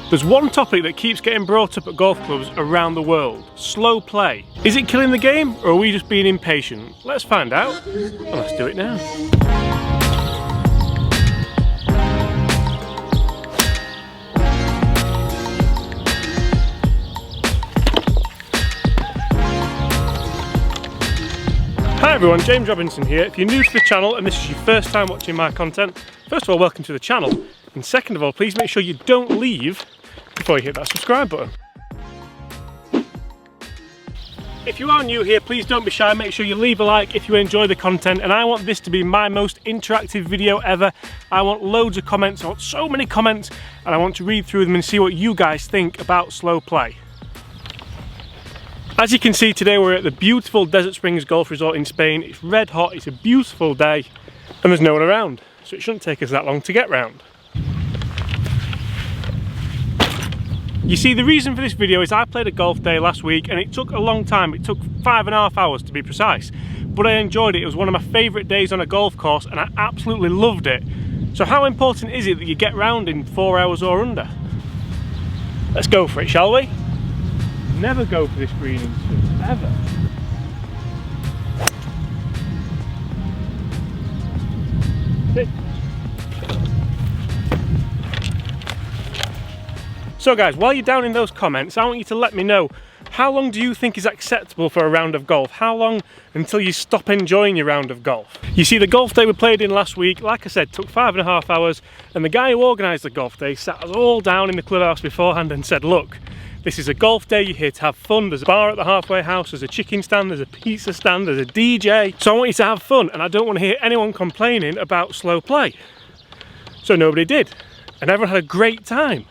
There's one topic that keeps getting brought up at golf clubs around the world: slow play. Is it killing the game, or are we just being impatient? Let's find out, and let's do it now. Hi everyone, James Robinson here. If you're new to the channel and this is your first time watching my content, first of all, welcome to the channel. And second of all, please make sure you don't leave before you hit that subscribe button. If you are new here, please don't be shy, make sure you leave a like if you enjoy the content, and I want this to be my most interactive video ever. I want loads of comments, I want so many comments, and I want to read through them and see what you guys think about slow play. As you can see, today we're at the beautiful Desert Springs Golf Resort in Spain. It's red hot, it's a beautiful day, and there's no one around, so it shouldn't take us that long to get round. You see, the reason for this video is I played a golf day last week and it took a long time. It took 5.5 hours to be precise, but I enjoyed it. It was one of my favourite days on a golf course and I absolutely loved it. So how important is it that you get round in 4 hours or under? Let's go for it, shall we? Never go for this green instance, ever. Sit. So guys, while you're down in those comments, I want you to let me know, how long do you think is acceptable for a round of golf? How long until you stop enjoying your round of golf? You see, the golf day we played in last week, like I said, took 5.5 hours, and the guy who organised the golf day sat us all down in the clubhouse beforehand and said, look, this is a golf day, you're here to have fun. There's a bar at the halfway house, there's a chicken stand, there's a pizza stand, there's a DJ. So I want you to have fun, and I don't want to hear anyone complaining about slow play. So nobody did, and everyone had a great time.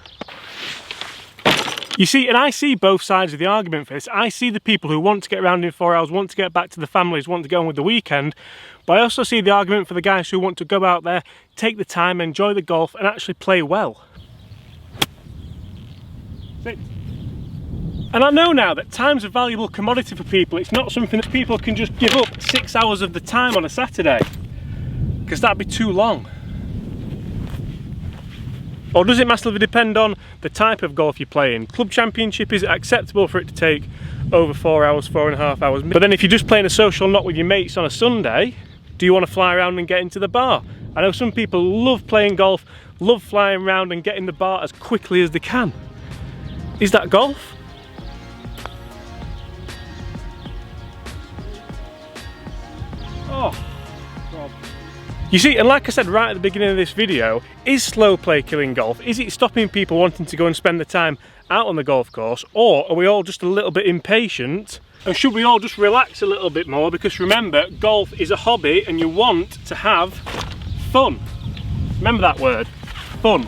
You see, and I see both sides of the argument for this. I see the people who want to get around in 4 hours, want to get back to the families, want to get on with the weekend, but I also see the argument for the guys who want to go out there, take the time, enjoy the golf, and actually play well. Sit. And I know now that time's a valuable commodity for people. It's not something that people can just give up 6 hours of the time on a Saturday, because that'd be too long. Or does it massively depend on the type of golf you're playing? Club Championship, is it acceptable for it to take over 4 hours, 4.5 hours? But then if you're just playing a social knot with your mates on a Sunday, do you want to fly around and get into the bar? I know some people love playing golf, love flying around and getting the bar as quickly as they can. Is that golf? Oh, God. You see, and like I said right at the beginning of this video, is slow play killing golf? Is it stopping people wanting to go and spend the time out on the golf course? Or are we all just a little bit impatient? And should we all just relax a little bit more? Because remember, golf is a hobby and you want to have fun. Remember that word, fun.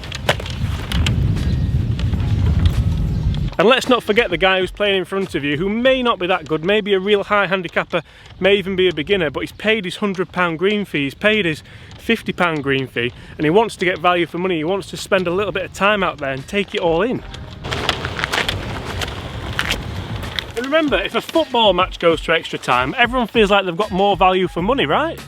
And let's not forget the guy who's playing in front of you, who may not be that good, maybe a real high handicapper, may even be a beginner, but he's paid his £100 green fee, he's paid his £50 green fee, and he wants to get value for money, he wants to spend a little bit of time out there and take it all in. And remember, if a football match goes to extra time, everyone feels like they've got more value for money, right?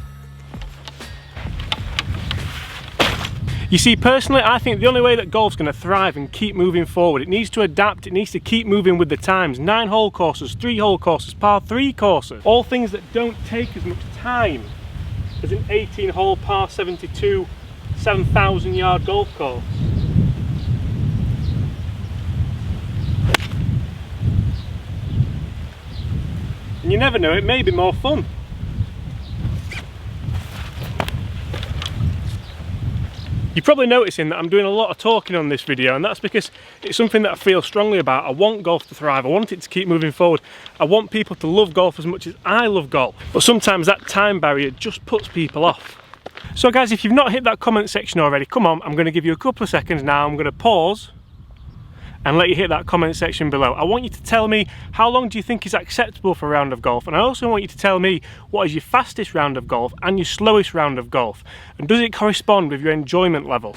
You see, personally, I think the only way that golf's going to thrive and keep moving forward, it needs to adapt, it needs to keep moving with the times. 9-hole courses, 3-hole courses, par 3 courses, all things that don't take as much time as an 18-hole par 72, 7,000-yard golf course. And you never know, it may be more fun. You're probably noticing that I'm doing a lot of talking on this video, and that's because it's something that I feel strongly about. I want golf to thrive, I want it to keep moving forward. I want people to love golf as much as I love golf. But sometimes that time barrier just puts people off. So guys, if you've not hit that comment section already, come on, I'm going to give you a couple of seconds now. I'm going to pause and let you hit that comment section below. I want you to tell me, how long do you think is acceptable for a round of golf? And I also want you to tell me, what is your fastest round of golf and your slowest round of golf? And does it correspond with your enjoyment level?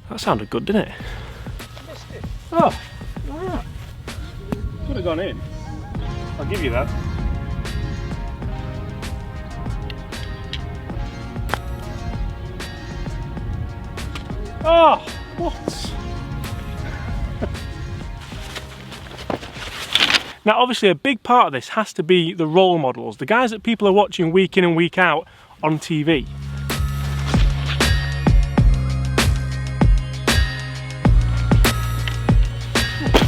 That sounded good, didn't it? Oh, alright. Could have gone in. I'll give you that. Oh, what? Now obviously a big part of this has to be the role models, the guys that people are watching week in and week out on TV.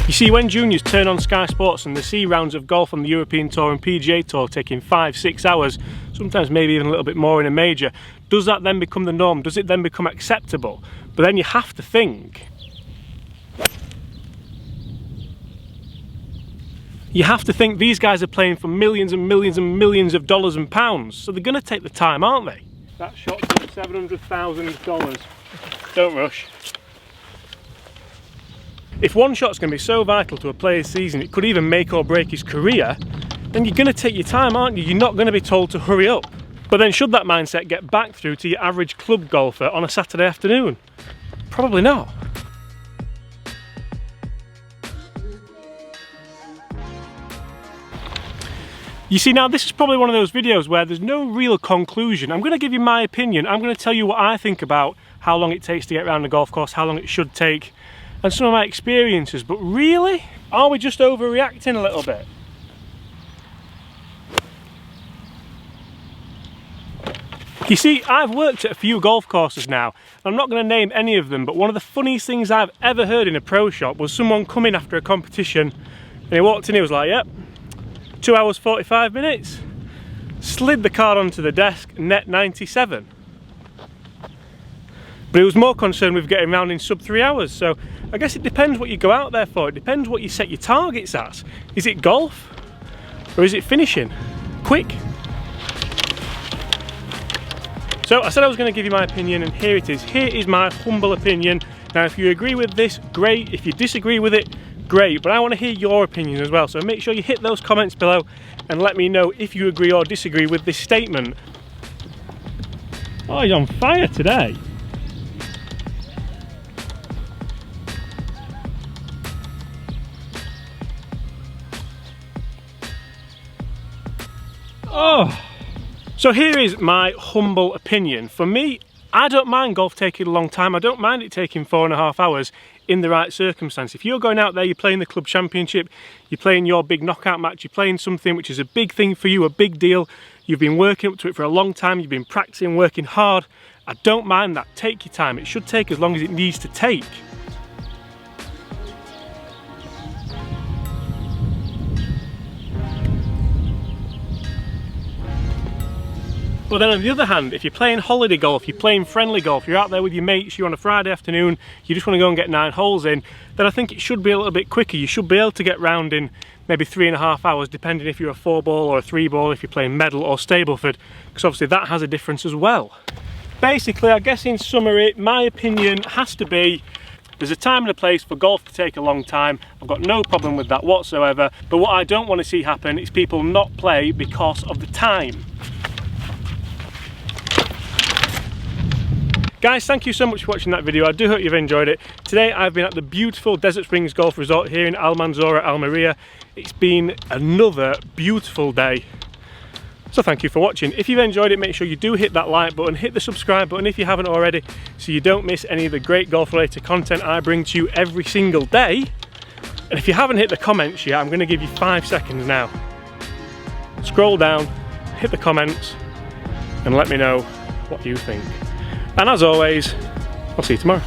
You see, when juniors turn on Sky Sports and they see rounds of golf on the European Tour and PGA Tour taking 5-6 hours, sometimes maybe even a little bit more in a major, does that then become the norm? Does it then become acceptable? But then you have to think, these guys are playing for millions and millions and millions of dollars and pounds, so they're going to take the time, aren't they? That shot's worth $700,000. Don't rush. If one shot's going to be so vital to a player's season, it could even make or break his career, then you're going to take your time, aren't you? You're not going to be told to hurry up. But then should that mindset get back through to your average club golfer on a Saturday afternoon? Probably not. You see, now this is probably one of those videos where there's no real conclusion. I'm going to give you my opinion. I'm going to tell you what I think about how long it takes to get around the golf course, how long it should take, and some of my experiences. But really, are we just overreacting a little bit? You see, I've worked at a few golf courses now. I'm not going to name any of them, but one of the funniest things I've ever heard in a pro shop was someone come in after a competition and he walked in, he was like, yep, 2 hours 45 minutes, slid the card onto the desk, net 97. But he was more concerned with getting round in sub 3 hours. So I guess it depends what you go out there for. It depends what you set your targets at. Is it golf or is it finishing quick? So I said I was going to give you my opinion, and here it is. Here is my humble opinion. Now if you agree with this, great. If you disagree with it, great. But I want to hear your opinion as well. So make sure you hit those comments below and let me know if you agree or disagree with this statement. Oh, he's on fire today. Oh. So here is my humble opinion. For me, I don't mind golf taking a long time. I don't mind it taking 4.5 hours in the right circumstance. If you're going out there, you're playing the club championship, you're playing your big knockout match, you're playing something which is a big thing for you, a big deal, you've been working up to it for a long time, you've been practicing, working hard, I don't mind that. Take your time. It should take as long as it needs to take. But then on the other hand, if you're playing holiday golf, you're playing friendly golf, you're out there with your mates, you're on a Friday afternoon, you just want to go and get 9 holes in, then I think it should be a little bit quicker. You should be able to get round in maybe 3.5 hours, depending if you're a 4-ball or a 3-ball, if you're playing Medal or Stableford, because obviously that has a difference as well. Basically, I guess in summary, my opinion has to be, there's a time and a place for golf to take a long time. I've got no problem with that whatsoever, but what I don't want to see happen is people not play because of the time. Guys, thank you so much for watching that video. I do hope you've enjoyed it. Today I've been at the beautiful Desert Springs Golf Resort here in Almanzora, Almeria. It's been another beautiful day. So thank you for watching. If you've enjoyed it, make sure you do hit that like button, hit the subscribe button if you haven't already, so you don't miss any of the great golf related content I bring to you every single day. And if you haven't hit the comments yet, I'm going to give you 5 seconds now. Scroll down, hit the comments, and let me know what you think. And as always, I'll see you tomorrow.